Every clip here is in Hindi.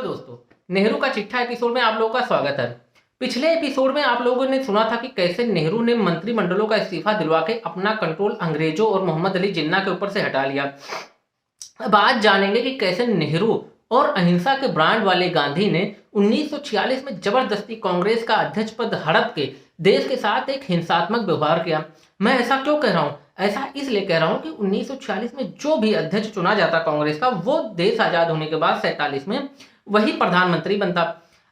हेलो दोस्तों, नेहरू का चिट्ठा एपिसोड में आप लोगों का स्वागत है। पिछले एपिसोड में आप लोगों ने सुना था कि कैसे नेहरू ने मंत्रिमंडलों का इस्तीफा दिलवा के अपना कंट्रोल अंग्रेजों और मोहम्मद अली जिन्ना के ऊपर से हटा लिया। अब आज जानेंगे कि कैसे नेहरू और अहिंसा के ब्रांड वाले गांधी ने 1946 में जबरदस्ती कांग्रेस का अध्यक्ष पद हड़प के देश के साथ एक हिंसात्मक व्यवहार किया। मैं ऐसा क्यों कह रहा हूं? ऐसा इसलिए कह रहा हूं कि 1946 में जो भी अध्यक्ष चुना जाता कांग्रेस का, वो देश आजाद होने के बाद 47 में वही प्रधानमंत्री बनता।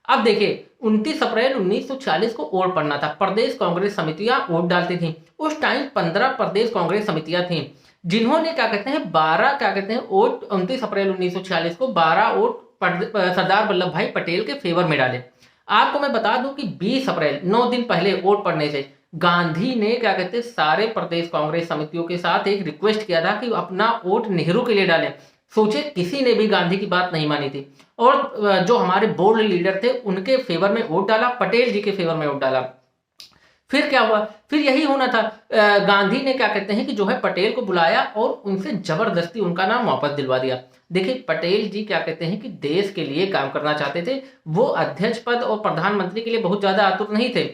अब देखिए, 29 अप्रैल 1940 को वोट पड़ना था। प्रदेश कांग्रेस समितियां वोट डालती थी। उस टाइम 15 प्रदेश कांग्रेस समितियां थी, जिन्होंने क्या कहते हैं 12 वोट 29 अप्रैल 1946 को 12 वोट सरदार वल्लभ भाई पटेल के फेवर में डाले। आपको मैं बता दूं कि 20 अप्रैल 9 दिन पहले वोट पड़ने से गांधी ने क्या कहते हैं सारे प्रदेश कांग्रेस समितियों के साथ एक रिक्वेस्ट किया था कि अपना वोट नेहरू के लिए डालें। सोचे, किसी ने भी गांधी की बात नहीं मानी थी और जो हमारे बोर्ड लीडर थे उनके फेवर में वोट डाला, पटेल जी के फेवर में वोट डाला। फिर क्या हुआ? फिर यही होना था। गांधी ने क्या कहते हैं कि जो है पटेल को बुलाया और उनसे जबरदस्ती उनका नाम वापस दिलवा दिया। देखिए, पटेल जी क्या कहते हैं कि देश के लिए काम करना चाहते थे। वो अध्यक्ष पद और प्रधानमंत्री के लिए बहुत ज्यादा आतुर नहीं थे।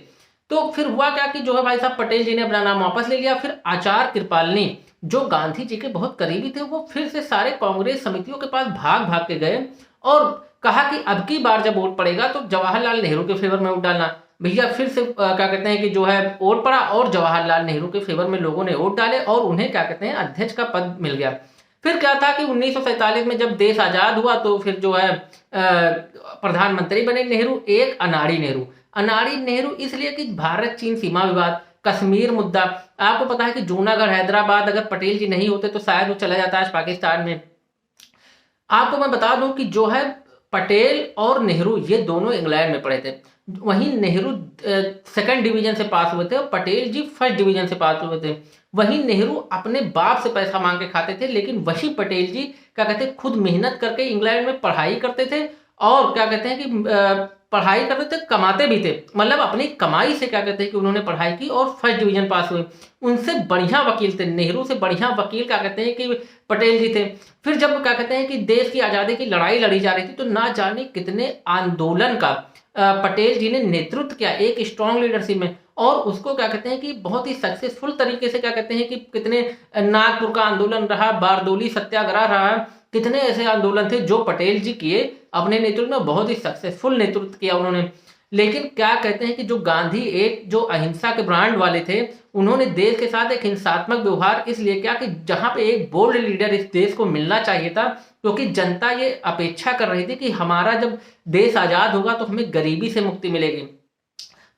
तो फिर हुआ क्या कि जो है भाई साहब पटेल जी ने अपना नाम वापस ले लिया। फिर आचार्य कृपालनी, जो गांधी जी के बहुत करीबी थे, वो फिर से सारे कांग्रेस समितियों के पास भाग भाग के गए और कहा कि अब की बार जब वोट पड़ेगा तो जवाहरलाल नेहरू के फेवर में वोट डालना। भैया फिर से क्या कहते हैं कि जो है वोट पड़ा और जवाहरलाल नेहरू के फेवर में लोगों ने वोट डाले और उन्हें क्या कहते हैं अध्यक्ष का पद मिल गया। फिर क्या था कि 1947 में जब देश आजाद हुआ तो फिर जो है प्रधानमंत्री बने नेहरू, एक अनाड़ी नेहरू। अनाड़ी नेहरू इसलिए कि भारत चीन सीमा विवाद, कश्मीर मुद्दा, आपको पता है कि जूनागढ़ हैदराबाद अगर पटेल जी नहीं होते तो शायद वो चला जाता है पाकिस्तान में। आपको मैं बता दूं कि जो है पटेल और नेहरू ये दोनों इंग्लैंड में पढ़े थे। वहीं नेहरू सेकंड डिवीजन से पास हुए थे और पटेल जी फर्स्ट डिवीजन से पास हुए थे। वहीं नेहरू अपने बाप से पैसा मांग के खाते थे, लेकिन वही पटेल जी क्या कहते हैं खुद मेहनत करके इंग्लैंड में पढ़ाई करते थे और क्या कहते हैं कि पढ़ाई करते थे, कमाते भी थे। मतलब अपनी कमाई से क्या कहते हैं कि उन्होंने पढ़ाई की और फर्स्ट डिवीजन पास हुए। उनसे बढ़िया वकील थे, नेहरू से बढ़िया वकील क्या कहते हैं कि पटेल जी थे। फिर जब क्या कहते हैं कि देश की आजादी की लड़ाई लड़ी जा रही थी तो ना जाने कितने आंदोलन का पटेल जी ने नेतृत्व किया एक स्ट्रॉन्ग लीडरशिप में, और उसको क्या कहते हैं कि बहुत ही सक्सेसफुल तरीके से क्या कहते हैं कि कितने नागपुर का आंदोलन रहा, बारदोली सत्याग्रह रहा, कितने ऐसे आंदोलन थे जो पटेल जी किए अपने नेतृत्व में, बहुत ही सक्सेसफुल नेतृत्व किया उन्होंने। लेकिन क्या कहते हैं कि जो गांधी एक जो अहिंसा के ब्रांड वाले थे, उन्होंने देश के साथ एक हिंसात्मक व्यवहार इसलिए किया कि जहां पे एक बोल्ड लीडर इस देश को मिलना चाहिए था, क्योंकि जनता ये अपेक्षा कर रही थी कि हमारा जब देश आजाद होगा तो हमें गरीबी से मुक्ति मिलेगी।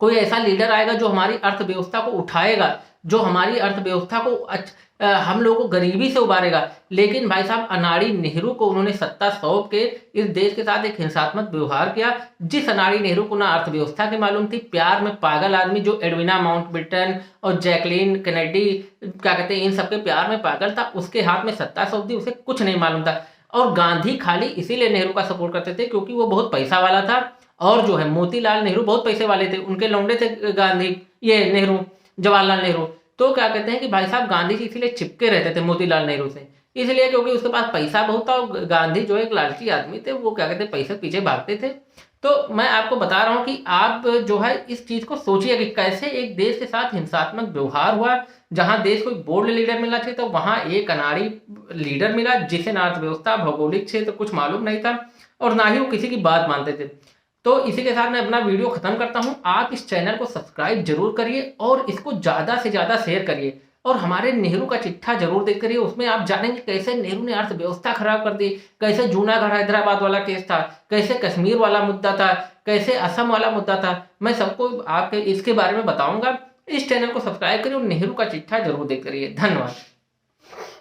कोई ऐसा लीडर आएगा जो हमारी अर्थव्यवस्था को उठाएगा, जो हमारी अर्थव्यवस्था को हम लोगों को गरीबी से उबारेगा। लेकिन भाई साहब अनाड़ी नेहरू को उन्होंने सत्ता सौंप के इस देश के साथ एक हिंसात्मक व्यवहार किया। जिस अनाड़ी नेहरू को ना अर्थव्यवस्था की मालूम थी, प्यार में पागल आदमी जो एडविना माउंटबेटन और जैकलीन कैनेडी क्या कहते हैं इन सबके प्यार में पागल था, उसके हाथ में सत्ता सौंप दी, उसे कुछ नहीं मालूम था। और गांधी खाली इसीलिए नेहरू का सपोर्ट करते थे क्योंकि वो बहुत पैसा वाला था, और जो है मोतीलाल नेहरू बहुत पैसे वाले थे, उनके लौंडे थे गांधी, ये नेहरू, जवाहरलाल नेहरू। तो क्या कहते हैं कि भाई साहब गांधी जी इसीलिए चिपके रहते थे मोतीलाल नेहरू से, इसलिए क्योंकि उसके पास पैसा बहुत था और गांधी जो एक लालची आदमी थे, वो क्या कहते हैं पैसे पीछे भागते थे। तो मैं आपको बता रहा हूं कि आप जो है इस चीज को सोचिए कि कैसे एक देश के साथ हिंसात्मक व्यवहार हुआ। जहां देश को बोल्ड लीडर मिलना चाहिए तो वहां एक अनाड़ी लीडर मिला जिसे ना अर्थव्यवस्था, भौगोलिक क्षेत्र कुछ मालूम नहीं था और ना ही वो किसी की बात मानते थे। तो इसी के साथ मैं अपना वीडियो खत्म करता हूं। आप इस चैनल को सब्सक्राइब जरूर करिए और इसको ज्यादा से ज्यादा शेयर करिए, और हमारे नेहरू का चिट्ठा जरूर देख करिए। उसमें आप जानेंगे कैसे नेहरू ने अर्थव्यवस्था खराब कर दी, कैसे जूनागढ़ हैदराबाद वाला केस था, कैसे कश्मीर वाला मुद्दा था, कैसे असम वाला मुद्दा था। मैं सबको आपके इसके बारे में बताऊंगा। इस चैनल को सब्सक्राइब करिए और नेहरू का चिट्ठा जरूर देख करिए। धन्यवाद।